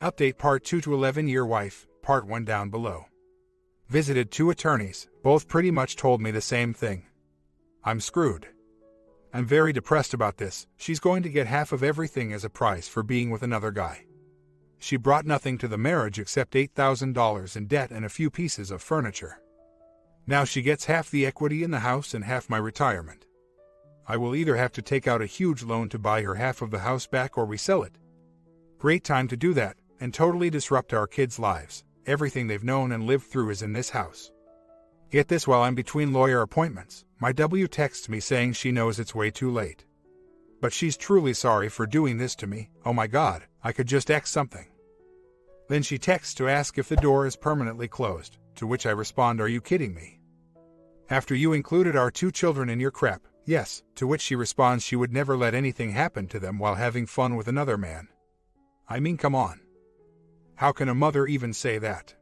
Update Part 2 to 11-year wife, Part 1 down below. Visited 2 attorneys, both pretty much told me the same thing. I'm screwed. I'm very depressed about this. She's going to get half of everything as a price for being with another guy. She brought nothing to the marriage except $8,000 in debt and a few pieces of furniture. Now she gets half the equity in the house and half my retirement. I will either have to take out a huge loan to buy her half of the house back or resell it. Great time to do that, and totally disrupt our kids' lives. Everything they've known and lived through is in this house. Get this, while I'm between lawyer appointments, my W texts me saying she knows it's way too late. But she's truly sorry for doing this to me. Oh my God, I could just X something. Then she texts to ask if the door is permanently closed, to which I respond, "Are you kidding me? After you included our 2 children in your crap?" Yes, to which she responds she would never let anything happen to them while having fun with another man. I mean, come on. How can a mother even say that?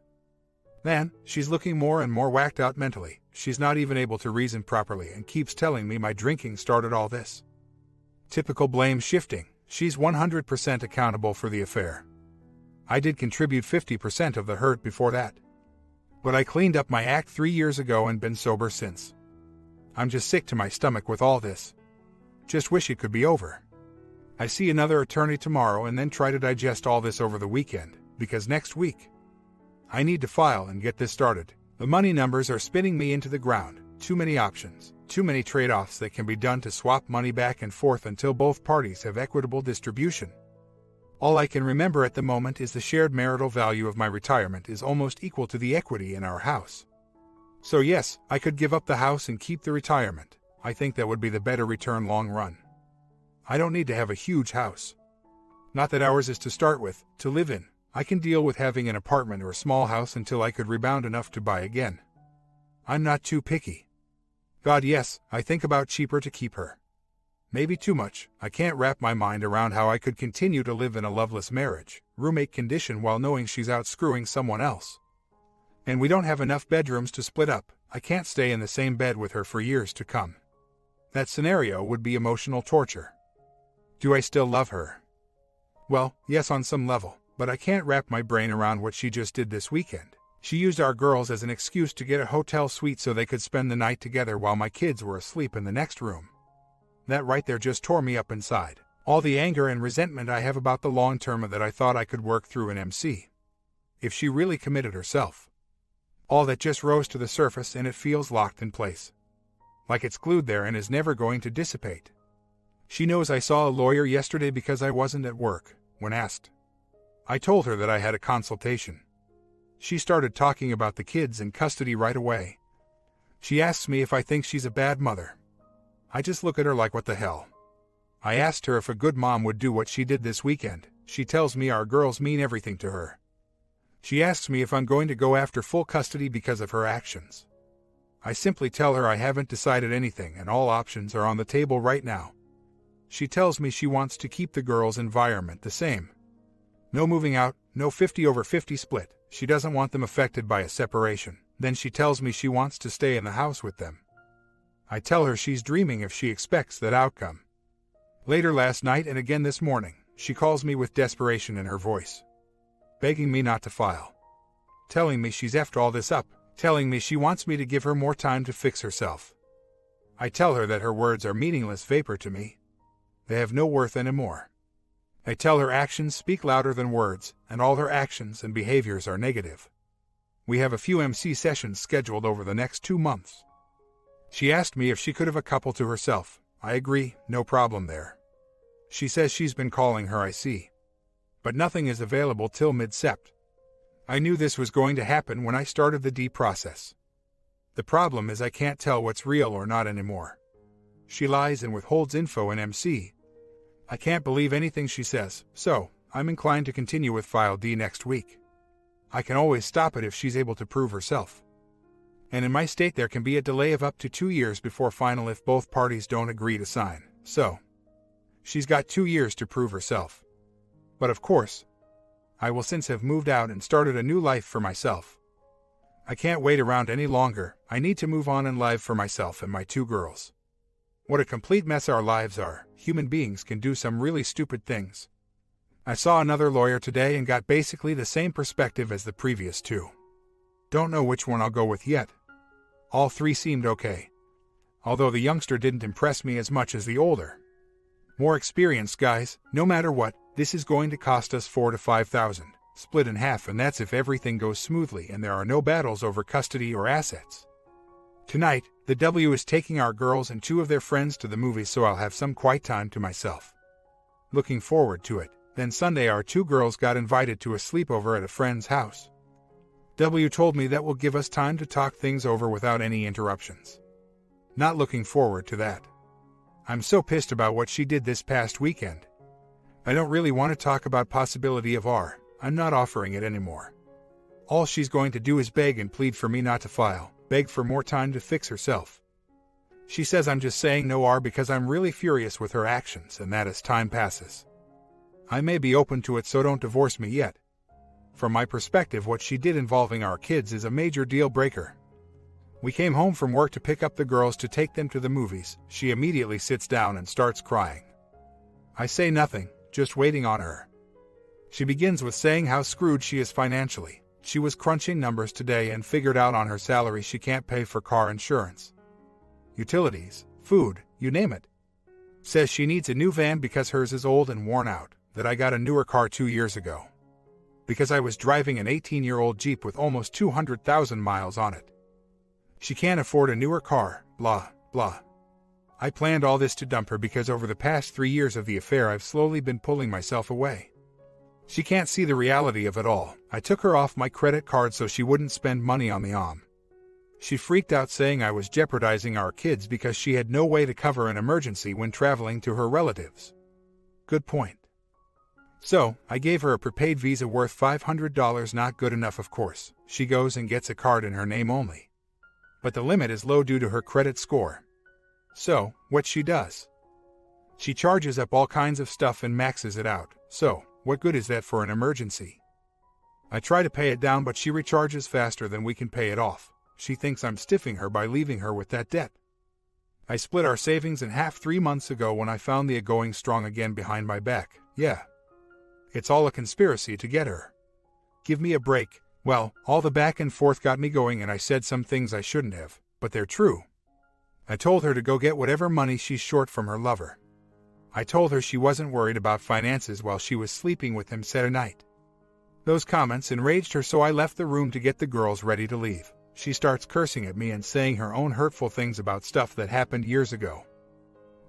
Then, she's looking more and more whacked out mentally. She's not even able to reason properly and keeps telling me my drinking started all this. Typical blame shifting. She's 100% accountable for the affair. I did contribute 50% of the hurt before that. But I cleaned up my act 3 years ago and been sober since. I'm just sick to my stomach with all this. Just wish it could be over. I see another attorney tomorrow and then try to digest all this over the weekend, because next week I need to file and get this started. The money numbers are spinning me into the ground. Too many options, too many trade-offs that can be done to swap money back and forth until both parties have equitable distribution. All I can remember at the moment is the shared marital value of my retirement is almost equal to the equity in our house. So yes, I could give up the house and keep the retirement. I think that would be the better return long run. I don't need to have a huge house. Not that ours is to start with, to live in. I can deal with having an apartment or a small house until I could rebound enough to buy again. I'm not too picky. God, yes, I think about cheaper to keep her. Maybe too much. I can't wrap my mind around how I could continue to live in a loveless marriage, roommate condition while knowing she's out screwing someone else. And we don't have enough bedrooms to split up. I can't stay in the same bed with her for years to come. That scenario would be emotional torture. Do I still love her? Well, yes, on some level, but I can't wrap my brain around what she just did this weekend. She used our girls as an excuse to get a hotel suite so they could spend the night together while my kids were asleep in the next room. That right there just tore me up inside. All the anger and resentment I have about the long term that I thought I could work through in MC. If she really committed herself. All that just rose to the surface and it feels locked in place. Like it's glued there and is never going to dissipate. She knows I saw a lawyer yesterday because I wasn't at work. When asked, I told her that I had a consultation. She started talking about the kids in custody right away. She asks me if I think she's a bad mother. I just look at her like, what the hell? I asked her if a good mom would do what she did this weekend. She tells me our girls mean everything to her. She asks me if I'm going to go after full custody because of her actions. I simply tell her I haven't decided anything and all options are on the table right now. She tells me she wants to keep the girls' environment the same. No moving out, no 50/50 split. She doesn't want them affected by a separation. Then she tells me she wants to stay in the house with them. I tell her she's dreaming if she expects that outcome. Later last night and again this morning, she calls me with desperation in her voice, begging me not to file, telling me she's effed all this up, telling me she wants me to give her more time to fix herself. I tell her that her words are meaningless vapor to me. They have no worth anymore. I tell her actions speak louder than words, and all her actions and behaviors are negative. We have a few MC sessions scheduled over the next 2 months. She asked me if she could have a couple to herself. I agree, no problem there. She says she's been calling her IC. But nothing is available till mid-Sept. I knew this was going to happen when I started the D process. The problem is I can't tell what's real or not anymore. She lies and withholds info in MC. I can't believe anything she says, so I'm inclined to continue with File D next week. I can always stop it if she's able to prove herself. And in my state there can be a delay of up to 2 years before final if both parties don't agree to sign, so she's got 2 years to prove herself. But of course, I will since have moved out and started a new life for myself. I can't wait around any longer. I need to move on in life for myself and my 2 girls. What a complete mess our lives are. Human beings can do some really stupid things. I saw another lawyer today and got basically the same perspective as the previous two. Don't know which one I'll go with yet. All three seemed okay, although the youngster didn't impress me as much as the older. More experienced guys, no matter what, this is going to cost us $4,000 to $5,000, split in half, and that's if everything goes smoothly and there are no battles over custody or assets. Tonight, the W is taking our girls and two of their friends to the movies, so I'll have some quiet time to myself. Looking forward to it. Then Sunday our two girls got invited to a sleepover at a friend's house. W told me that will give us time to talk things over without any interruptions. Not looking forward to that. I'm so pissed about what she did this past weekend. I don't really want to talk about possibility of R. I'm not offering it anymore. All she's going to do is beg and plead for me not to file, beg for more time to fix herself. She says I'm just saying no R because I'm really furious with her actions and that as time passes. I may be open to it, so don't divorce me yet. From my perspective, what she did involving our kids is a major deal breaker. We came home from work to pick up the girls to take them to the movies. She immediately sits down and starts crying. I say nothing, just waiting on her. She begins with saying how screwed she is financially. She was crunching numbers today and figured out on her salary she can't pay for car insurance, utilities, food, you name it. Says she needs a new van because hers is old and worn out, that I got a newer car 2 years ago. Because I was driving an 18-year-old Jeep with almost 200,000 miles on it. She can't afford a newer car, blah, blah. I planned all this to dump her because over the past 3 years of the affair I've slowly been pulling myself away. She can't see the reality of it all. I took her off my credit card so she wouldn't spend money on the OM. She freaked out saying I was jeopardizing our kids because she had no way to cover an emergency when traveling to her relatives. Good point. So, I gave her a prepaid Visa worth $500, not good enough of course. She goes and gets a card in her name only. But the limit is low due to her credit score. So, what she does? She charges up all kinds of stuff and maxes it out. So, what good is that for an emergency? I try to pay it down, but she recharges faster than we can pay it off. She thinks I'm stiffing her by leaving her with that debt. I split our savings in half 3 months ago when I found the going strong again behind my back. Yeah. It's all a conspiracy to get her. Give me a break. Well, all the back and forth got me going and I said some things I shouldn't have, but they're true. I told her to go get whatever money she's short from her lover. I told her she wasn't worried about finances while she was sleeping with him Saturday night. Those comments enraged her, so I left the room to get the girls ready to leave. She starts cursing at me and saying her own hurtful things about stuff that happened years ago.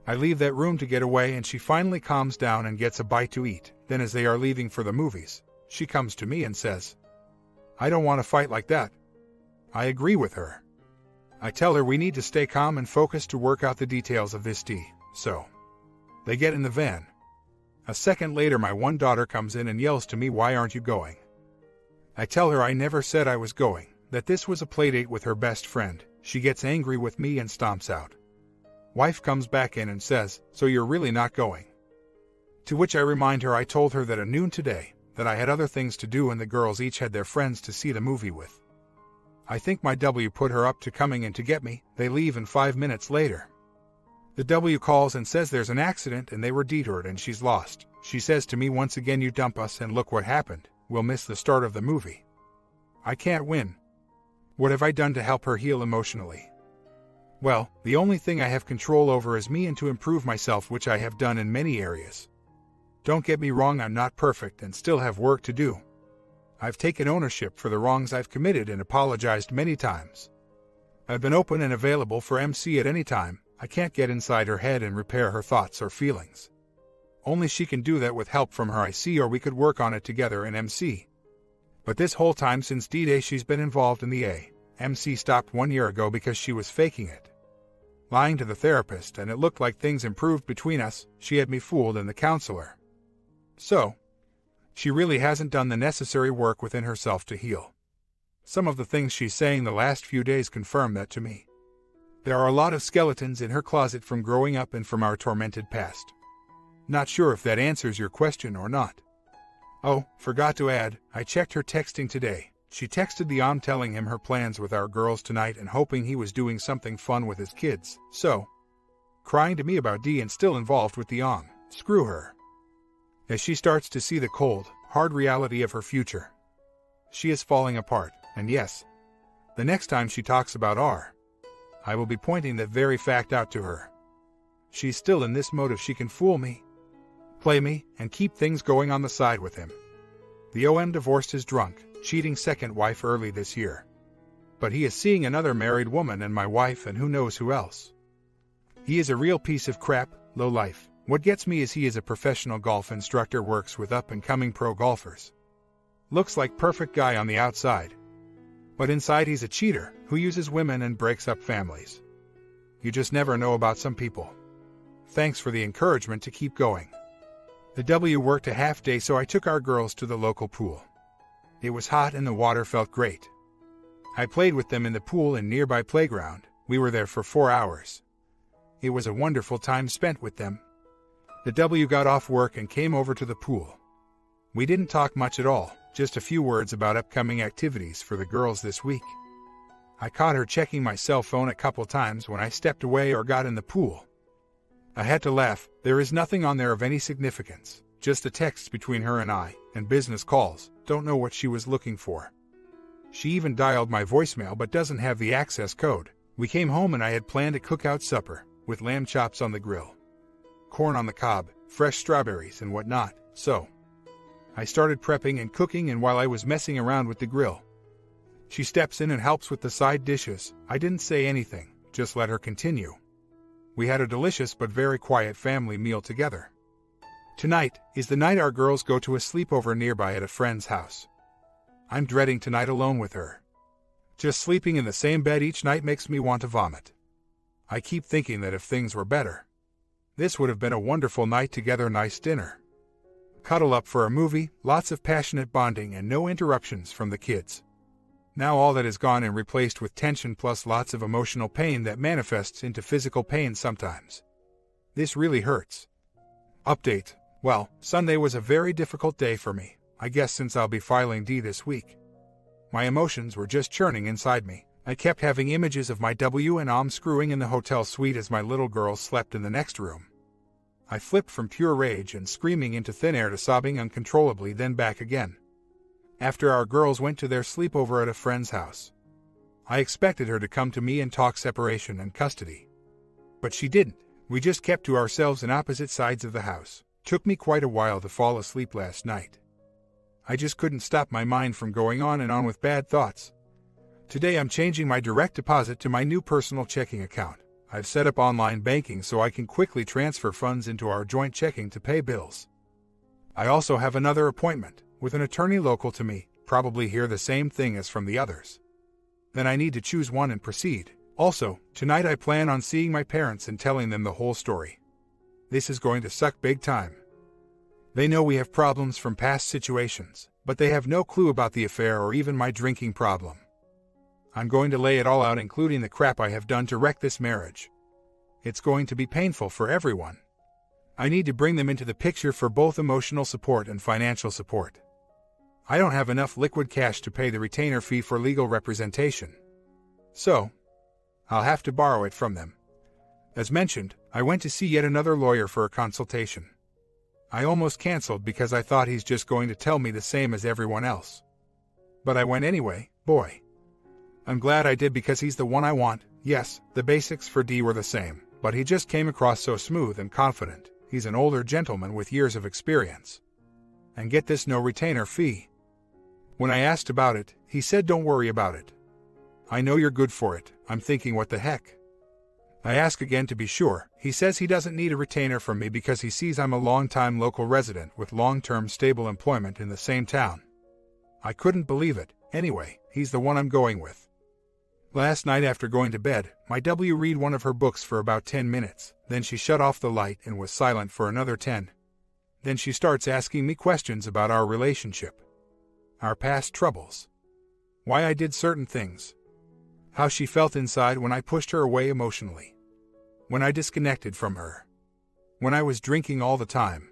I leave that room to get away and she finally calms down and gets a bite to eat. Then as they are leaving for the movies, she comes to me and says, I don't want to fight like that. I agree with her. I tell her we need to stay calm and focused to work out the details of this D. So, they get in the van. A second later my one daughter comes in and yells to me, why aren't you going? I tell her I never said I was going, that this was a playdate with her best friend. She gets angry with me and stomps out. Wife comes back in and says, so you're really not going? To which I remind her I told her that at noon today, that I had other things to do and the girls each had their friends to see the movie with. I think my W put her up to coming in to get me. They leave and 5 minutes later, the W calls and says there's an accident and they were detoured and she's lost. She says to me once again, you dump us and look what happened. We'll miss the start of the movie. I can't win. What have I done to help her heal emotionally? Well, the only thing I have control over is me and to improve myself, which I have done in many areas. Don't get me wrong, I'm not perfect and still have work to do. I've taken ownership for the wrongs I've committed and apologized many times. I've been open and available for MC at any time. I can't get inside her head and repair her thoughts or feelings. Only she can do that with help from her IC, or we could work on it together in MC. But this whole time since D-Day she's been involved in the A. MC stopped 1 year ago because she was faking it. Lying to the therapist, and it looked like things improved between us. She had me fooled and the counselor. So, she really hasn't done the necessary work within herself to heal. Some of the things she's saying the last few days confirm that to me. There are a lot of skeletons in her closet from growing up and from our tormented past. Not sure if that answers your question or not. Oh, forgot to add, I checked her texting today. She texted the OM telling him her plans with our girls tonight and hoping he was doing something fun with his kids. So, crying to me about D and still involved with the OM. Screw her. as she starts to see the cold, hard reality of her future. She is falling apart, and yes, the next time she talks about I will be pointing that very fact out to her. She's still in this mode if she can fool me, play me, and keep things going on the side with him. The OM divorced his drunk, cheating second wife early this year. But he is seeing another married woman and my wife and who knows who else. He is a real piece of crap, low life. What gets me is he is a professional golf instructor, works with up-and-coming pro golfers. Looks like perfect guy on the outside. But inside he's a cheater who uses women and breaks up families. You just never know about some people. Thanks for the encouragement to keep going. The W worked a half day, so I took our girls to the local pool. It was hot and the water felt great. I played with them in the pool and nearby playground. We were there for 4 hours. It was a wonderful time spent with them. The W got off work and came over to the pool. We didn't talk much at all, just a few words about upcoming activities for the girls this week. I caught her checking my cell phone a couple times when I stepped away or got in the pool. I had to laugh. There is nothing on there of any significance, just the texts between her and I, and business calls. Don't know what she was looking for. She even dialed my voicemail but doesn't have the access code. We came home and I had planned a cookout supper, with lamb chops on the grill, corn on the cob, fresh strawberries and whatnot, so I started prepping and cooking, and while I was messing around with the grill, she steps in and helps with the side dishes. I didn't say anything, just let her continue. We had a delicious but very quiet family meal together. Tonight is the night our girls go to a sleepover nearby at a friend's house. I'm dreading tonight alone with her. Just sleeping in the same bed each night makes me want to vomit. I keep thinking that if things were better, this would have been a wonderful night together, nice dinner. Cuddle up for a movie, lots of passionate bonding and no interruptions from the kids. Now all that is gone and replaced with tension plus lots of emotional pain that manifests into physical pain sometimes. This really hurts. Update. Well, Sunday was a very difficult day for me, I guess since I'll be filing D this week. My emotions were just churning inside me. I kept having images of my W and OM screwing in the hotel suite as my little girls slept in the next room. I flipped from pure rage and screaming into thin air to sobbing uncontrollably, then back again. After our girls went to their sleepover at a friend's house, I expected her to come to me and talk separation and custody. But she didn't. We just kept to ourselves in opposite sides of the house. Took me quite a while to fall asleep last night. I just couldn't stop my mind from going on and on with bad thoughts. Today I'm changing my direct deposit to my new personal checking account. I've set up online banking so I can quickly transfer funds into our joint checking to pay bills. I also have another appointment with an attorney local to me, probably hear the same thing as from the others. Then I need to choose one and proceed. Also, tonight I plan on seeing my parents and telling them the whole story. This is going to suck big time. They know we have problems from past situations, but they have no clue about the affair or even my drinking problem. I'm going to lay it all out, including the crap I have done to wreck this marriage. It's going to be painful for everyone. I need to bring them into the picture for both emotional support and financial support. I don't have enough liquid cash to pay the retainer fee for legal representation, so I'll have to borrow it from them. As mentioned, I went to see yet another lawyer for a consultation. I almost canceled because I thought he's just going to tell me the same as everyone else. But I went anyway. Boy, I'm glad I did, because he's the one I want. Yes, the basics for D were the same, but he just came across so smooth and confident. He's an older gentleman with years of experience. And get this, no retainer fee. When I asked about it, he said don't worry about it. I know you're good for it. I'm thinking, what the heck? I ask again to be sure. He says he doesn't need a retainer from me because he sees I'm a long-time local resident with long-term stable employment in the same town. I couldn't believe it. Anyway, he's the one I'm going with. Last night after going to bed, my W read one of her books for about 10 minutes. Then she shut off the light and was silent for another 10. Then she starts asking me questions about our relationship, our past troubles, why I did certain things, how she felt inside when I pushed her away emotionally, when I disconnected from her, when I was drinking all the time.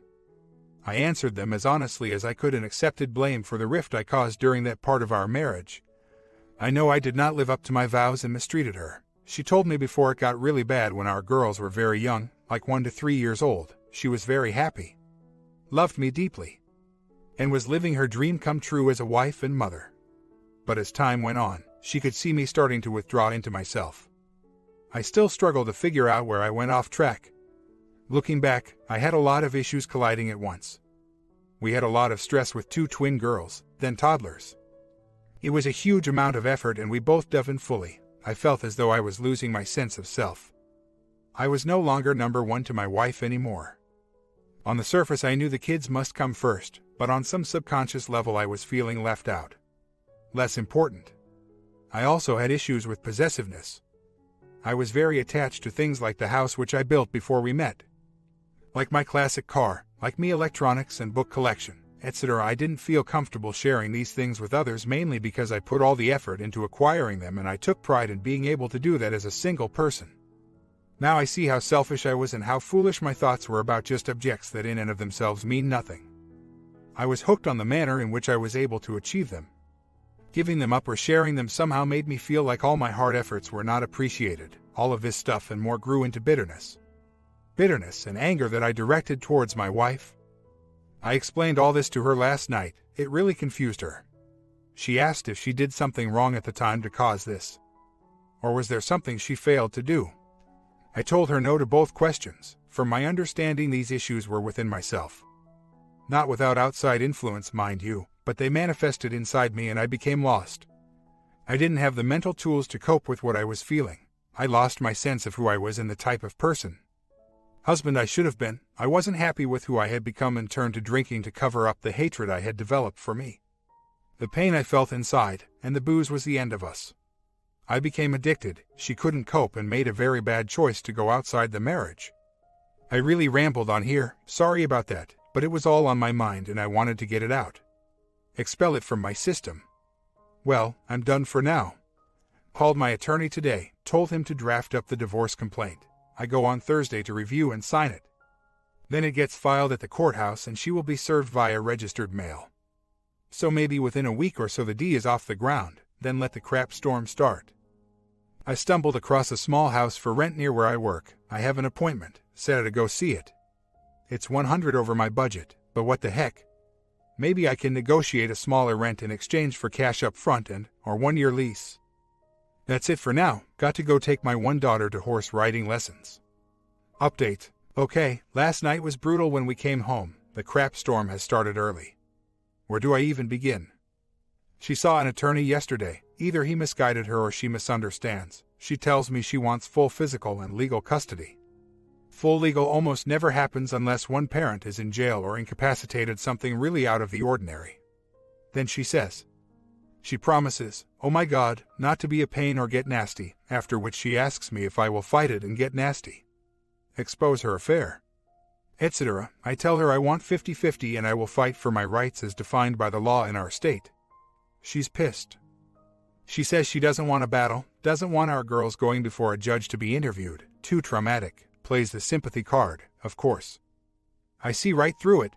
I answered them as honestly as I could and accepted blame for the rift I caused during that part of our marriage. I know I did not live up to my vows and mistreated her. She told me before it got really bad when our girls were very young, like 1 to 3 years old, she was very happy. loved me deeply, and was living her dream come true as a wife and mother. But as time went on, she could see me starting to withdraw into myself. I still struggle to figure out where I went off track. Looking back, I had a lot of issues colliding at once. We had a lot of stress with 2 twin girls, then toddlers. It was a huge amount of effort and we both dove in fully. I felt as though I was losing my sense of self. I was no longer number one to my wife anymore. On the surface I knew the kids must come first, but on some subconscious level I was feeling left out. Less important. I also had issues with possessiveness. I was very attached to things like the house which I built before we met. Like my classic car, like me electronics and book collection, etc. I didn't feel comfortable sharing these things with others mainly because I put all the effort into acquiring them and I took pride in being able to do that as a single person. Now I see how selfish I was and how foolish my thoughts were about just objects that in and of themselves mean nothing. I was hooked on the manner in which I was able to achieve them. Giving them up or sharing them somehow made me feel like all my hard efforts were not appreciated. All of this stuff and more grew into bitterness. Bitterness and anger that I directed towards my wife. I explained all this to her last night. It really confused her. She asked if she did something wrong at the time to cause this. Or was there something she failed to do? I told her no to both questions. From my understanding, these issues were within myself. Not without outside influence, mind you, but they manifested inside me and I became lost. I didn't have the mental tools to cope with what I was feeling. I lost my sense of who I was and the type of person. Husband I should have been. I wasn't happy with who I had become and turned to drinking to cover up the hatred I had developed for me. The pain I felt inside, and the booze was the end of us. I became addicted. She couldn't cope and made a very bad choice to go outside the marriage. I really rambled on here, sorry about that, but it was all on my mind and I wanted to get it out. Expel it from my system. Well, I'm done for now. Called my attorney today, told him to draft up the divorce complaint. I go on Thursday to review and sign it. Then it gets filed at the courthouse and she will be served via registered mail. So maybe within a week or so the D is off the ground, then let the crap storm start. I stumbled across a small house for rent near where I work. I have an appointment, said to go see it. It's $100 over my budget, but what the heck? Maybe I can negotiate a smaller rent in exchange for cash up front or 1-year lease. That's it for now. Got to go take my one daughter to horse riding lessons. Update. Okay, last night was brutal when we came home. The crap storm has started early. Where do I even begin? She saw an attorney yesterday. Either he misguided her or she misunderstands. She tells me she wants full physical and legal custody. Full legal almost never happens unless one parent is in jail or incapacitated, something really out of the ordinary. Then she says, she promises, oh my God, not to be a pain or get nasty, after which she asks me if I will fight it and get nasty. Expose her affair. Etc. I tell her I want 50-50 and I will fight for my rights as defined by the law in our state. She's pissed. She says she doesn't want a battle, doesn't want our girls going before a judge to be interviewed, too traumatic, plays the sympathy card, of course. I see right through it.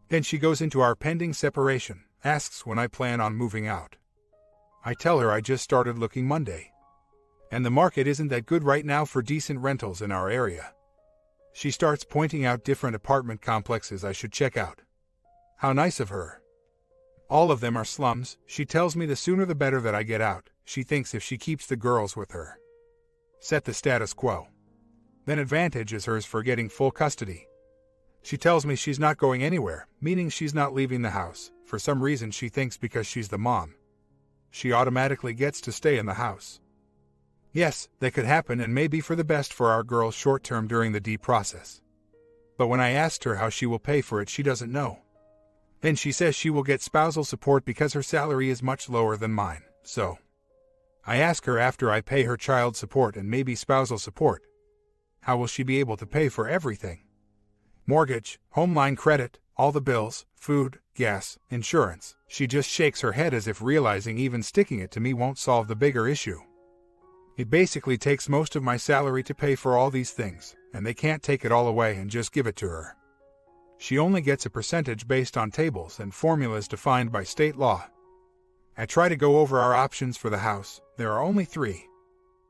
Then she goes into our pending separation. Asks when I plan on moving out. I tell her I just started looking Monday. And the market isn't that good right now for decent rentals in our area. She starts pointing out different apartment complexes I should check out. How nice of her. All of them are slums. She tells me the sooner the better that I get out. She thinks if she keeps the girls with her. Set the status quo. Then advantage is hers for getting full custody. She tells me she's not going anywhere, meaning she's not leaving the house. For some reason she thinks because she's the mom, she automatically gets to stay in the house. Yes, that could happen and may be for the best for our girls short-term during the D process. But when I asked her how she will pay for it, she doesn't know. Then she says she will get spousal support because her salary is much lower than mine, so. I ask her after I pay her child support and maybe spousal support, how will she be able to pay for everything? Mortgage, home line credit, all the bills, food, gas, insurance. She just shakes her head as if realizing even sticking it to me won't solve the bigger issue. It basically takes most of my salary to pay for all these things, and they can't take it all away and just give it to her. She only gets a percentage based on tables and formulas defined by state law. I try to go over our options for the house. There are only 3.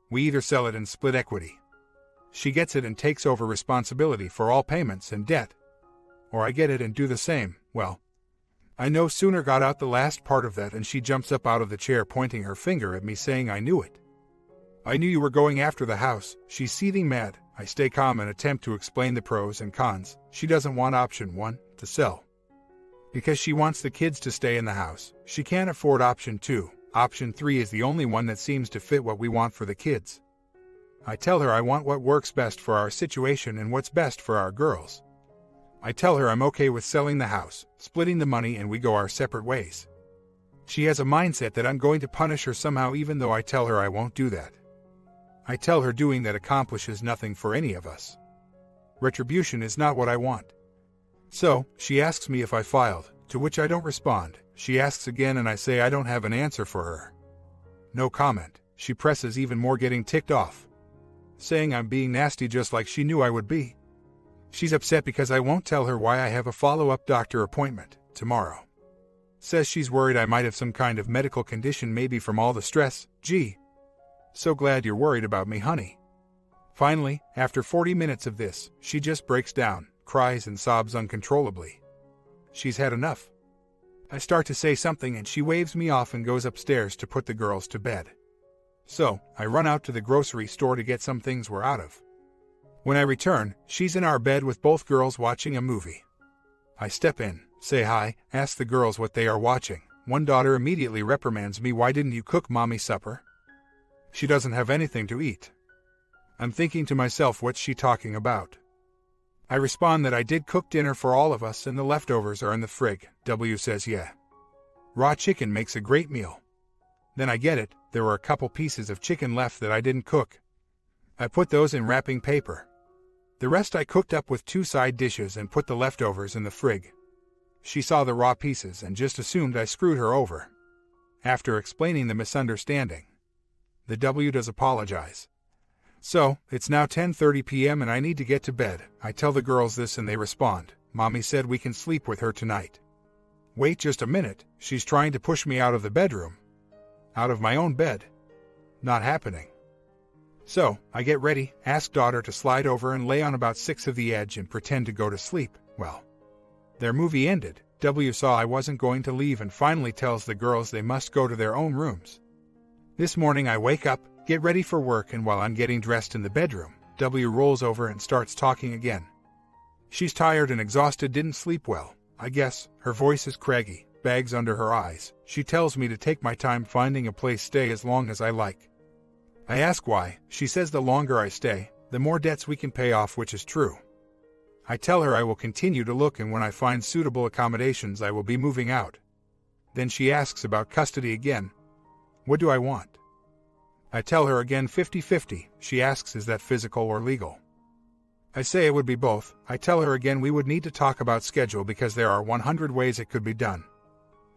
We either sell it and split equity. She gets it and takes over responsibility for all payments and debt. or I get it and do the same. Well, I no sooner got out the last part of that and she jumps up out of the chair pointing her finger at me saying I knew it. I knew you were going after the house. She's seething mad. I stay calm and attempt to explain the pros and cons. She doesn't want option 1, to sell, because she wants the kids to stay in the house. She can't afford option 2. Option 3 is the only one that seems to fit what we want for the kids. I tell her I want what works best for our situation and what's best for our girls. I tell her I'm okay with selling the house, splitting the money, and we go our separate ways. She has a mindset that I'm going to punish her somehow, even though I tell her I won't do that. I tell her doing that accomplishes nothing for any of us. Retribution is not what I want. So, she asks me if I filed, to which I don't respond. She asks again and I say I don't have an answer for her. No comment. She presses even more, getting ticked off, saying I'm being nasty just like she knew I would be. She's upset because I won't tell her why I have a follow-up doctor appointment tomorrow. Says she's worried I might have some kind of medical condition, maybe from all the stress. Gee, so glad you're worried about me, honey. Finally, after 40 minutes of this, she just breaks down, cries and sobs uncontrollably. She's had enough. I start to say something and she waves me off and goes upstairs to put the girls to bed. So, I run out to the grocery store to get some things we're out of. When I return, she's in our bed with both girls watching a movie. I step in, say hi, ask the girls what they are watching. One daughter immediately reprimands me, "Why didn't you cook mommy supper? She doesn't have anything to eat." I'm thinking to myself, what's she talking about? I respond that I did cook dinner for all of us and the leftovers are in the frig. W says yeah. Raw chicken makes a great meal. Then I get it, there were a couple pieces of chicken left that I didn't cook. I put those in wrapping paper. The rest I cooked up with 2 side dishes and put the leftovers in the frig. She saw the raw pieces and just assumed I screwed her over. After explaining the misunderstanding, the W does apologize. So, it's now 10:30 p.m. and I need to get to bed. I tell the girls this and they respond, "Mommy said we can sleep with her tonight." Wait just a minute, she's trying to push me out of the bedroom. Out of my own bed. Not happening. So, I get ready, ask daughter to slide over and lay on about 6 of the edge and pretend to go to sleep. Well, their movie ended. W saw I wasn't going to leave and finally tells the girls they must go to their own rooms. This morning I wake up, get ready for work, and while I'm getting dressed in the bedroom, W rolls over and starts talking again. She's tired and exhausted, didn't sleep well, I guess. Her voice is craggy, bags under her eyes. She tells me to take my time finding a place stay as long as I like. I ask why. She says the longer I stay, the more debts we can pay off, which is true. I tell her I will continue to look and when I find suitable accommodations I will be moving out. Then she asks about custody again. What do I want? I tell her again 50-50. She asks, is that physical or legal? I say it would be both. I tell her again we would need to talk about schedule because there are 100 ways it could be done.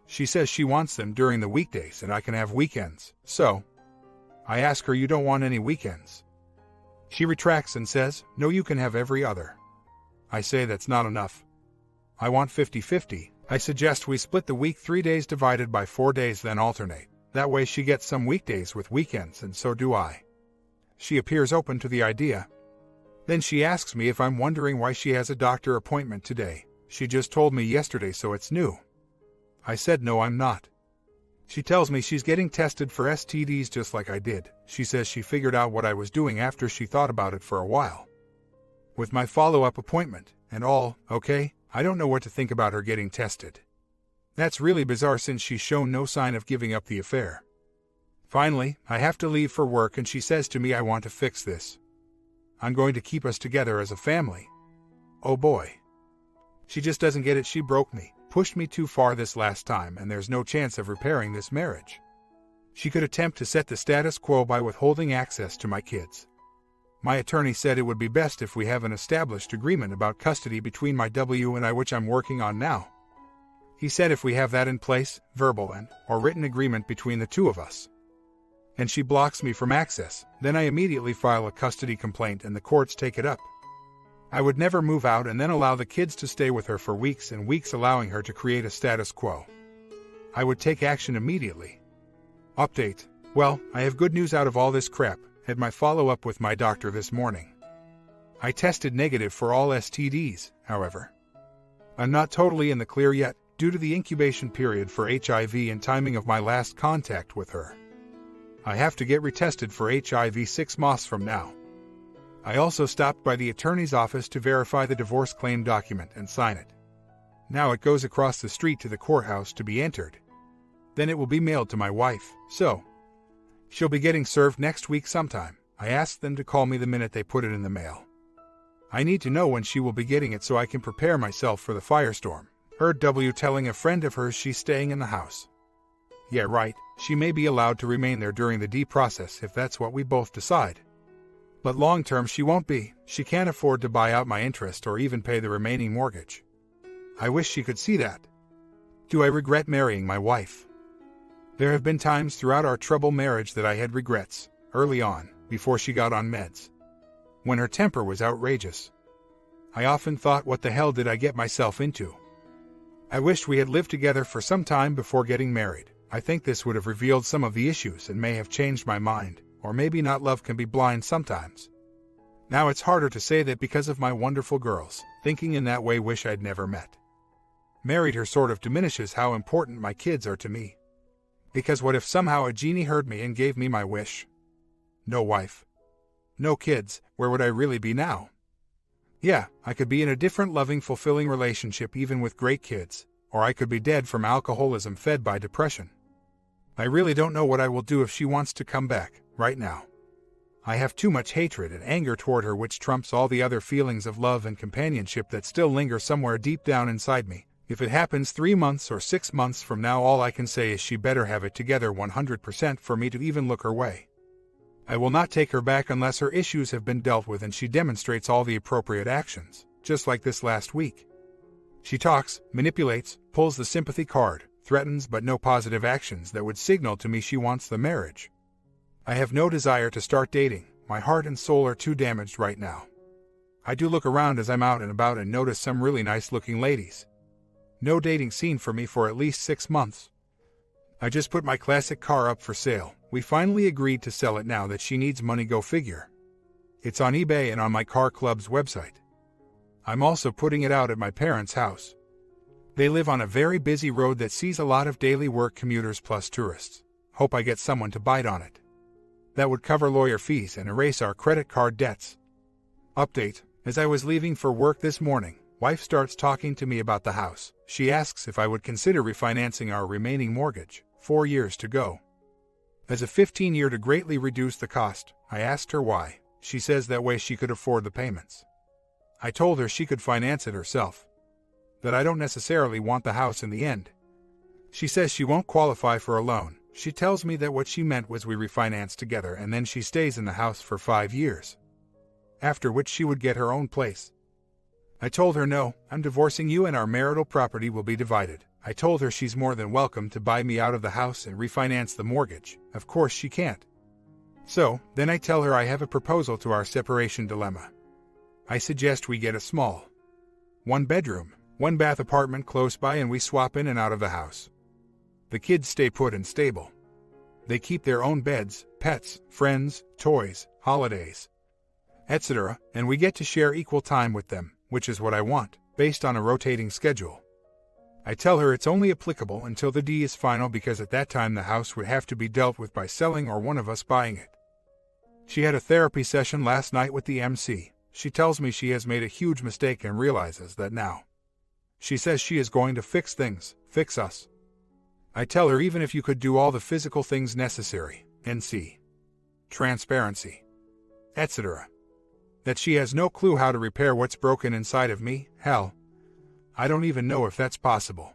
She says she wants them during the weekdays and I can have weekends. So, I ask her, you don't want any weekends? She retracts and says, no, you can have every other. I say that's not enough. I want 50-50. I suggest we split the week 3 days divided by 4 days, then alternate. That way she gets some weekdays with weekends and so do I. She appears open to the idea. Then she asks me if I'm wondering why she has a doctor appointment today. She just told me yesterday, so it's new. I said no, I'm not. She tells me she's getting tested for STDs just like I did. She says she figured out what I was doing after she thought about it for a while. With my follow-up appointment and all, okay, I don't know what to think about her getting tested. That's really bizarre since she's shown no sign of giving up the affair. Finally, I have to leave for work and she says to me, I want to fix this. I'm going to keep us together as a family. Oh boy. She just doesn't get it. She broke me, pushed me too far this last time, and there's no chance of repairing this marriage. She could attempt to set the status quo by withholding access to my kids. My attorney said it would be best if we have an established agreement about custody between my W and I, which I'm working on now. He said if we have that in place, verbal or written agreement between the two of us, and she blocks me from access, then I immediately file a custody complaint and the courts take it up. I would never move out and then allow the kids to stay with her for weeks and weeks, allowing her to create a status quo. I would take action immediately. Update. Well, I have good news out of all this crap. Had my follow-up with my doctor this morning. I tested negative for all STDs, however. I'm not totally in the clear yet, due to the incubation period for HIV and timing of my last contact with her. I have to get retested for HIV 6 months from now. I also stopped by the attorney's office to verify the divorce claim document and sign it. Now it goes across the street to the courthouse to be entered. Then it will be mailed to my wife, so she'll be getting served next week sometime. I asked them to call me the minute they put it in the mail. I need to know when she will be getting it so I can prepare myself for the firestorm. Heard W telling a friend of hers she's staying in the house. Yeah, right, she may be allowed to remain there during the D process if that's what we both decide. But long term she won't be. She can't afford to buy out my interest or even pay the remaining mortgage. I wish she could see that. Do I regret marrying my wife? There have been times throughout our troubled marriage that I had regrets, early on, before she got on meds. When her temper was outrageous. I often thought, what the hell did I get myself into? I wished we had lived together for some time before getting married. I think this would have revealed some of the issues and may have changed my mind, or maybe not. Love can be blind sometimes. Now it's harder to say that because of my wonderful girls. Thinking in that way, wish I'd never met. Married her sort of diminishes how important my kids are to me. Because what if somehow a genie heard me and gave me my wish? No wife. No kids, where would I really be now? Yeah, I could be in a different loving, fulfilling relationship even with great kids, or I could be dead from alcoholism fed by depression. I really don't know what I will do if she wants to come back, right now. I have too much hatred and anger toward her, which trumps all the other feelings of love and companionship that still linger somewhere deep down inside me. If it happens 3 months or 6 months from now, all I can say is she better have it together 100% for me to even look her way. I will not take her back unless her issues have been dealt with and she demonstrates all the appropriate actions, just like this last week. She talks, manipulates, pulls the sympathy card, threatens, but no positive actions that would signal to me she wants the marriage. I have no desire to start dating. My heart and soul are too damaged right now. I do look around as I'm out and about and notice some really nice-looking ladies. No dating scene for me for at least 6 months. I just put my classic car up for sale. We finally agreed to sell it now that she needs money, go figure. It's on eBay and on my car club's website. I'm also putting it out at my parents' house. They live on a very busy road that sees a lot of daily work commuters plus tourists. Hope I get someone to bite on it. That would cover lawyer fees and erase our credit card debts. Update: as I was leaving for work this morning, wife starts talking to me about the house. She asks if I would consider refinancing our remaining mortgage, 4 years to go. As a 15-year to greatly reduce the cost. I asked her why. She says that way she could afford the payments. I told her she could finance it herself. That I don't necessarily want the house in the end. She says she won't qualify for a loan. She tells me that what she meant was we refinance together and then she stays in the house for 5 years. After which she would get her own place. I told her no, I'm divorcing you and our marital property will be divided. I told her she's more than welcome to buy me out of the house and refinance the mortgage. Of course she can't. So, then I tell her I have a proposal to our separation dilemma. I suggest we get a small 1-bedroom, 1-bath apartment close by and we swap in and out of the house. The kids stay put and stable. They keep their own beds, pets, friends, toys, holidays, etc., and we get to share equal time with them, which is what I want, based on a rotating schedule. I tell her it's only applicable until the D is final because at that time the house would have to be dealt with by selling or one of us buying it. She had a therapy session last night with the MC. She tells me she has made a huge mistake and realizes that now. She says she is going to fix things, fix us. I tell her even if you could do all the physical things necessary, NC, transparency, etc., that she has no clue how to repair what's broken inside of me. Hell, I don't even know if that's possible.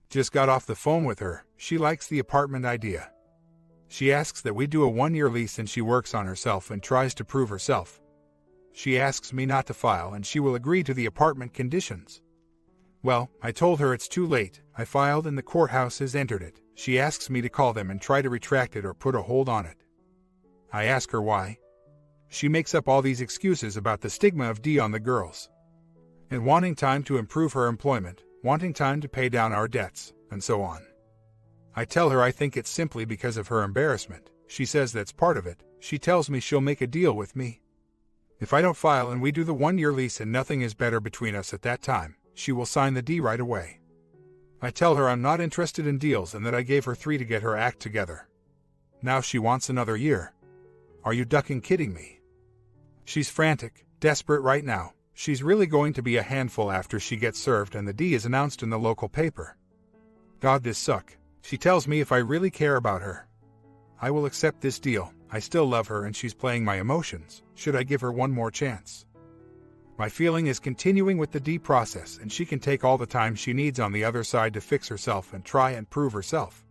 Just got off the phone with her. She likes the apartment idea. She asks that we do a 1-year lease and she works on herself and tries to prove herself. She asks me not to file and she will agree to the apartment conditions. Well, I told her it's too late. I filed and the courthouse has entered it. She asks me to call them and try to retract it or put a hold on it. I ask her why. She makes up all these excuses about the stigma of D on the girls. And wanting time to improve her employment, wanting time to pay down our debts, and so on. I tell her I think it's simply because of her embarrassment. She says that's part of it. She tells me she'll make a deal with me. If I don't file and we do the 1-year lease and nothing is better between us at that time, she will sign the D right away. I tell her I'm not interested in deals and that I gave her 3 to get her act together. Now she wants another year. Are you ducking kidding me? She's frantic, desperate right now. She's really going to be a handful after she gets served and the D is announced in the local paper. God, this suck. She tells me if I really care about her, I will accept this deal. I still love her and she's playing my emotions. Should I give her one more chance? My feeling is continuing with the D process, and she can take all the time she needs on the other side to fix herself and try and prove herself.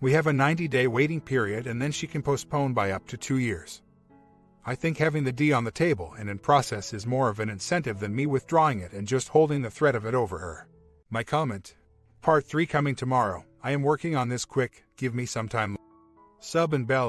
We have a 90-day waiting period and then she can postpone by up to 2 years. I think having the D on the table and in process is more of an incentive than me withdrawing it and just holding the threat of it over her. My comment. Part 3 coming tomorrow. I am working on this quick, give me some time. Sub and bell.